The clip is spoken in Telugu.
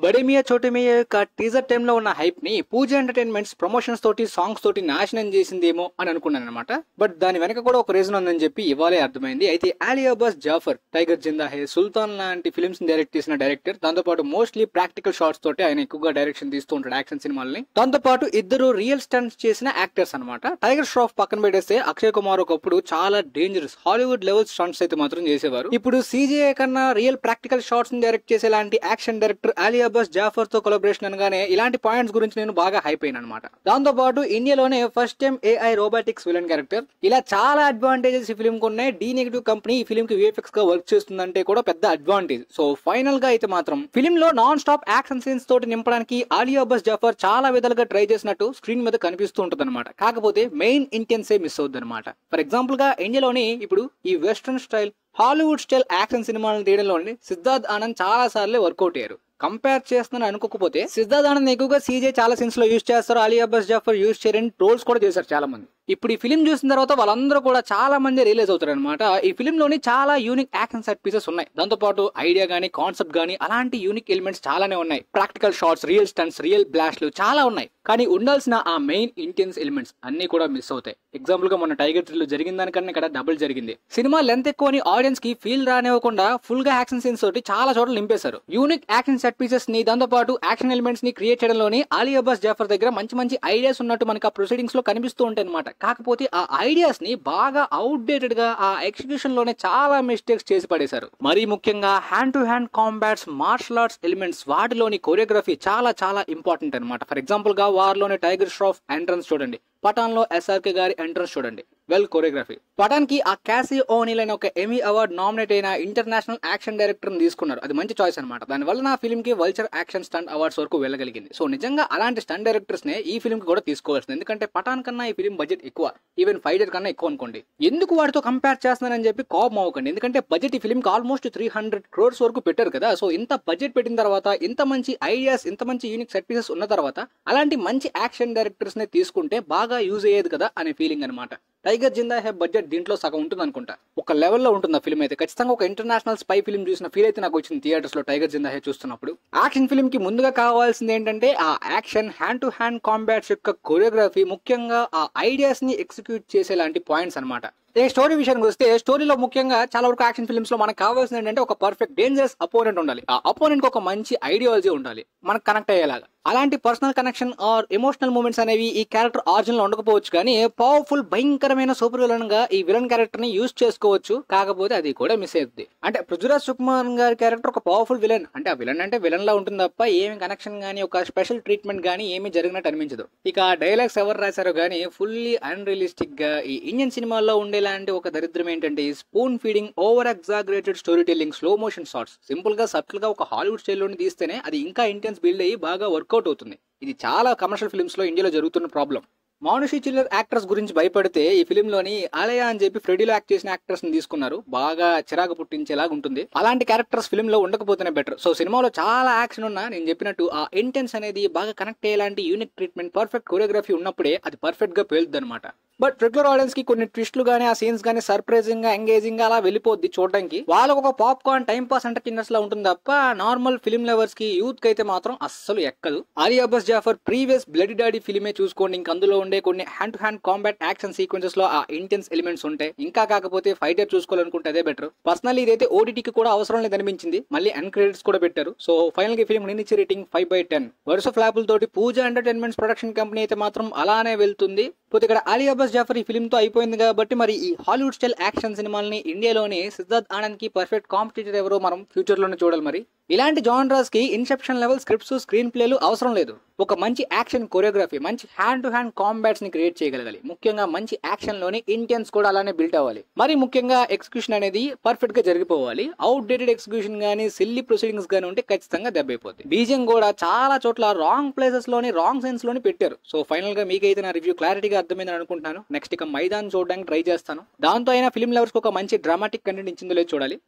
బడే మియా చోటే మియా యొక్క టీజర్ టైమ్ లో ఉన్న హైప్ ని పూజ ఎంటర్టైన్మెంట్స్ ప్రమోషన్స్ తోటి సాంగ్స్ తోటి నాశనం చేసిందేమో అని అనుకున్నాను అనమాట. బట్ దాని వెనక కూడా ఒక రీజన్ ఉందని చెప్పి ఇవాళే అర్థమైంది. అయితే అలీ అబ్బాస్ జాఫర్ టైగర్ జిందా హే, సుల్తాన్ లాంటి ఫిల్మ్స్ డైరెక్ట్ చేసిన డైరెక్టర్. దాంతో పాటు మోస్ట్లీ ప్రాక్టికల్ షాట్స్ తోటి ఆయన ఎక్కువగా డైరెక్షన్ తీస్తూ ఉంటాడు యాక్షన్ సినిమాలని. దాంతో పాటు ఇద్దరు రియల్ స్టంట్స్ చేసిన యాక్టర్స్ అనమాట. టైగర్ ష్రాఫ్ పక్కన పెట్టేస్తే అక్షయ్ కుమార్ ఒకప్పుడు చాలా డేంజరస్ హాలీవుడ్ లెవెల్ స్టంట్స్ అయితే మాత్రం చేసేవారు. ఇప్పుడు సీజీఐ కన్నా రియల్ ప్రాక్టికల్ షాట్స్ ని డైరెక్ట్ చేసే లాంటి యాక్షన్ డైరెక్టర్ అలీ అబ్బాస్ జాఫర్ తో కొలాబరేషన్ అనగానే ఇలాంటి పాయింట్స్ గురించి నేను బాగా హైప్ అయిన అనమాట. దాంతో పాటు ఇండియాలోనే first time AI robotics villain character. ఇలా చాలా అడ్వాంటేజెస్ ఈ ఫిల్మ్ కు ఉన్నాయి. డి నెగటివ్ కంపెనీ ఈ ఫిల్మ్ కి విఎఫ్ఎక్స్ గా వర్క్ చేస్తుందంటే కూడా పెద్ద అడ్వాంటేజ్. సో ఫైనల్ గా అయితే మాత్రం ఫిల్మ్ లో నాన్ స్టాప్ యాక్షన్ సీన్స్ తోటి నింపడానికి అలీ అబ్బాస్ జాఫర్ చాలా విధాలుగా ట్రై చేసినట్టు స్క్రీన్ మీద కనిపిస్తూ ఉంటుంది అనమాట. కాకపోతే మెయిన్ ఇంటెన్సే మిస్ అవుతుంది అనమాట. ఫర్ ఎగ్జాంపుల్ గా ఇండియాలోని ఇప్పుడు ఈ western style Hollywood style action సినిమాలను తీయడంలోని సిద్ధార్థ్ ఆనంద్ చాలా సార్లు వర్కౌట్ అయ్యారు. కంపేర్ చేస్తున్నాను అనుకోకపోతే సిద్ధార్థ్ ఆనంద్ ఎక్కువగా సీజే చాలా సీన్స్ లో యూజ్ చేస్తారు, అలీ అబ్బాస్ జాఫర్ యూజ్ చేయరని ట్రోల్స్ కూడా చేశారు చాలా మంది. ఇప్పుడు ఈ ఫిల్మ్ చూసిన తర్వాత వాళ్ళందరూ కూడా చాలా మంది రియలైజ్ అవుతారు అనమాట. ఈ ఫిల్మ్ లోని చాలా యూనిక్ యాక్షన్ సెట్ పీసెస్ ఉన్నాయి. దాంతో పాటు ఐడియా గానీ కాన్సెప్ట్ గానీ అలాంటి యూనిక్ ఎలిమెంట్స్ చాలానే ఉన్నాయి. Practical shots, real stunts, real బ్లాస్ట్లు చాలా ఉన్నాయి. కానీ ఉండాల్సిన ఆ మెయిన్ ఇంటెన్స్ ఎలిమెంట్స్ అన్ని కూడా మిస్ అవుతాయి. ఎగ్జాంపుల్ గా మన టైగర్ థ్రిల్ జరిగిన దానికన్నా ఇక్కడ డబుల్ జరిగింది. సినిమా లెంత్ ఎక్కువని ఆడియన్స్ కి ఫీల్ రానివ్వకుండా ఫుల్ గా యాక్షన్ సీన్స్ తోటి చాలా చోట్ల నింపేశారు. యూనిక్ యాక్షన్ సెట్ పీసెస్ ని దాంతో పాటు యాక్షన్ ఎలిమెంట్స్ ని క్రియేట్ చేయడంలోని అలీ అబ్బాస్ జాఫర్ దగ్గర మంచి మంచి ఐడియాస్ ఉన్నట్టు మనకి ఆ ప్రొసీడింగ్స్ లో కనిపిస్తూ ఉంటాయి అనమాట. కాకపోతే ఆ ఐడియాస్ ని బాగా అవుట్డేటెడ్ గా ఆ ఎగ్జిక్యూషన్ లోనే చాలా మిస్టేక్స్ చేసి పడేశారు. మరీ ముఖ్యంగా hand to hand combats, martial arts elements, వాటిలోని కొరియోగ్రఫీ చాలా చాలా ఇంపార్టెంట్ అనమాట. ఫర్ ఎగ్జాంపుల్ గా వారిలోని టైగర్ ష్రాఫ్ ఎంట్రన్స్ చూడండి, పఠాన్ లో ఎస్ఆర్కే గారి ఎంట్రన్స్ చూడండి, వెల్ కొరియోగ్రఫీ. పఠాన్ కి ఆ క్యాసీ ఓనీల్ అనే ఒక ఎమీ అవార్డ్ నామినేట్ అయిన ఇంటర్నేషనల్ యాక్షన్ డైరెక్టర్ తీసుకున్నారు. అది మంచి చాయిస్ అనమాట. దానివల్ల నా ఫిల్మ్ కి వల్చర్ యాక్షన్ స్టంట్ అవార్డ్స్ వరకు వెళ్ళగలిగింది. సో నిజంగా అలాంటి స్టంట్ డైరెక్టర్స్ నే ఈ ఫిల్మ్ కి కూడా తీసుకోవాల్సింది. ఎందుకంటే పఠాన్ కన్నా ఈ ఫిల్మ్ బడ్జెట్ ఎక్కువ, ఈవెన్ ఫైటర్ కన్నా ఎక్కువ అనుకోండి. ఎందుకు వాటితో కంపేర్ చేస్తున్నానని చెప్పి కోపం అవ్వకండి. ఎందుకంటే బడ్జెట్ ఈ ఫిల్మ్ కి ఆల్మోస్ట్ 300 crores వరకు పెట్టారు కదా. సో ఇంత బడ్జెట్ పెట్టిన తర్వాత, ఇంత మంచి ఐడియాస్, ఇంత మంచి యూనిక్ సెట్ పీసెస్ ఉన్న తర్వాత అలాంటి మంచి యాక్షన్ డైరెక్టర్స్ నే తీసుకుంటే బాగా యూజ్ అయ్యేది కదా అనే ఫీలింగ్ అనమాట. టైగర్ జిందా హే బడ్జెట్ దీంట్లో సగం ఉంటుంది అనుకుంటా. ఒక లెవెల్లో ఉంటుంది ఆ ఫిల్మ్ అయితే. ఖచ్చితంగా ఒక ఇంటర్నేషనల్ స్పై ఫిల్మ్ చూసిన ఫీల్ అయితే నాకు వచ్చింది థియేటర్స్ లో టైగర్ జిందా హే చూస్తున్నప్పుడు. యాక్షన్ ఫిల్మ్ కి ముందుగా కావాల్సింది ఏంటంటే ఆ యాక్షన్, హ్యాండ్ టు హ్యాండ్ కాంబాట్స్ యొక్క కొరియోగ్రఫీ, ముఖ్యంగా ఆ ఐడియాస్ ని ఎగ్జిక్యూట్ చేసేలాంటి పాయింట్స్ అనమాట. స్టోరీ విషయానికి వస్తే స్టోరీలో ముఖ్యంగా చాలా వరకు యాక్షన్ ఫిల్మ్స్ లో మనకు కావాల్సింది ఏంటంటే ఒక పర్ఫెక్ట్ డేంజరస్ అపోనెంట్ ఉండాలి. ఆ అపోనెంట్ కి ఒక మంచి ఐడియాలజీ ఉండాలి, మనకు కనెక్ట్ అయ్యేలాగా. అలాంటి personal connection or emotional moments అనేవి ఈ క్యారెక్టర్ ఆరిజిన్ లో ఉండకపోవచ్చు, కానీ పవర్ఫుల్ భయంకరమైన సూపర్ విలన్ గా ఈ విలన్ క్యారెక్టర్ ని యూజ్ చేసుకోవచ్చు. కాకపోతే అది కూడా మిస్ అవుతుంది. అంటే పృథ్వీరాజ్ సుకుమార్ గారి క్యారెక్టర్ ఒక పవర్ఫుల్ విలన్, అంటే ఆ విలన్ అంటే విలన్ లా ఉంటుంది తప్ప ఏమి కనెక్షన్ గానీ ఒక స్పెషల్ ట్రీట్మెంట్ గానీ ఏమి జరిగినట్టు అనిపించదు. ఇక డైలాగ్స్ ఎవరు రాశారో గానీ ఫుల్లీ అన్రియలిస్టిక్ గా ఈ ఇండియన్ సినిమాల్లో ఉండే లాంటి ఒక దరిద్రం ఏంటంటే spoon feeding, over exaggerated story telling, slow motion shots. Simple గా సటిల్ గా ఒక హాలీవుడ్ స్టైల్లోని తీస్తేనే అది ఇంకా ఇంటెన్స్ బిల్డ్ అయ్యి బాగా వర్కౌట్ అవుతుంది. ఇది చాలా కమర్షియల్ ఫిల్మ్స్ లో ఇండియాలో జరుగుతున్న ప్రాబ్లం. మానుషి చిల్లర్ యాక్టర్స్ గురించి భయపడితే ఈ ఫిల్మ్ లోని ఆలయ అని చెప్పి ఫ్రెడీలో యాక్ట్ చేసిన యాక్టర్స్ ని తీసుకున్నారు. బాగా చిరాకు పుట్టించేలాగా ఉంటుంది. అలాంటి క్యారెక్టర్స్ ఫిల్మ్ లో ఉండకపోతేనే బెటర్. సో సినిమాలో చాలా యాక్షన్ ఉన్నా నేను చెప్పినట్టు ఆ ఇంటెన్స్ అనేది బాగా కనెక్ట్ అయ్యేలాంటి యూనిక్ ట్రీట్మెంట్, పర్ఫెక్ట్ కొరియోగ్రఫీ ఉన్నప్పుడే అది పర్ఫెక్ట్ గా పేలుద్ది అనమాట. బట్ రెగ్యులర్ ఆడియన్స్ కి కొన్ని ట్విస్ట్లు గానీ ఆ సీన్స్ గానీ సర్ప్రైజింగ్ గా, ఎంగేజింగ్ గా అలా వెళ్ళిపోద్ది చూడడానికి. వాళ్ళకు ఒక పాప్కార్న్ టైం పాస్ ఎంటర్టైనర్స్ లా ఉంటుంది తప్ప నార్మల్ ఫిల్మ్ లవర్స్ కి, యూత్ కి అయితే మాత్రం అస్సలు ఎక్కదు. Ali Abbas Zafar previous bloody daddy ఫిల్మే చూసుకోండి. ఇంక అందులో ఉండే కొన్ని hand to hand combat action sequences లో ఆ ఇంటెన్స్ ఎలిమెంట్స్ ఉంటాయి. ఇంకా కాకపోతే ఫైటర్ చూసుకోవాలనుకుంటే అదే బెటర్. పర్సనల్లీ ఇదైతే ఓటీటీకి కూడా అవసరం లేదు అనిపించింది. మళ్ళీ ఎండ్ క్రెడిట్స్ కూడా పెట్టారు. సో ఫైనల్ గా ఫిల్మ్ నిన్నిచ్చే రేటింగ్ 5/10. వరుస ఫ్లాపుల తోటి పూజ ఎంటర్టైన్మెంట్స్ ప్రొడక్షన్ కంపెనీ అయితే మాత్రం అలానే వెళ్తుంది. పోతే ఇక్కడ అలీ అబ్బాస్ జాఫర్ ఈ ఫిల్మ్ తో అయిపోయింది కాబట్టి మరి ఈ హాలీవుడ్ స్టైల్ యాక్షన్ సినిమాలని ఇండియాలోని సిద్ధార్థ్ ఆనంద్ కి పర్ఫెక్ట్ కాంపిటీటర్ ఎవరో మనం ఫ్యూచర్ లోనే చూడాలి. మరి ఇలాంటి జానరాస్ కి ఇన్సెప్షన్ లెవెల్ స్క్రిప్ట్స్, స్క్రీన్ ప్లేలు అవసరం లేదు. ఒక మంచి యాక్షన్ కొరియోగ్రఫీ, మంచి హ్యాండ్ టు హ్యాండ్ కాంబాట్స్ ని క్రియేట్ చేయగలగాలి. ముఖ్యంగా మంచి యాక్షన్ లోని ఇంటెన్స్ కూడా అలానే బిల్ట్ అవ్వాలి. మరి ముఖ్యంగా ఎగ్జిక్యూషన్ అనేది పర్ఫెక్ట్ గా జరిగిపోవాలి. అవుట్ డేటెడ్ ఎగ్జిక్యూషన్ గానీ, సిల్లీ ప్రొసీడింగ్స్ గానీ ఉంటే ఖచ్చితంగా దెబ్బైపోతుంది. బీజియం కూడా చాలా చోట్ల రాంగ్ ప్లేసెస్ లోని, రాంగ్ సీన్స్ లోని పెట్టారు. సో ఫైనల్ గా మీకైతే నా రివ్యూ క్లారిటీగా అర్థమైందని అనుకుంటున్నాను. నెక్స్ట్ ఇక మైదాన్ చూడడానికి ట్రై చేస్తాను. దాంతో అయినా ఫిల్మ్ లవర్స్ కి ఒక మంచి డ్రామాటిక్ కంటెంట్ ఇచ్చిందో లేదో చూడాలి.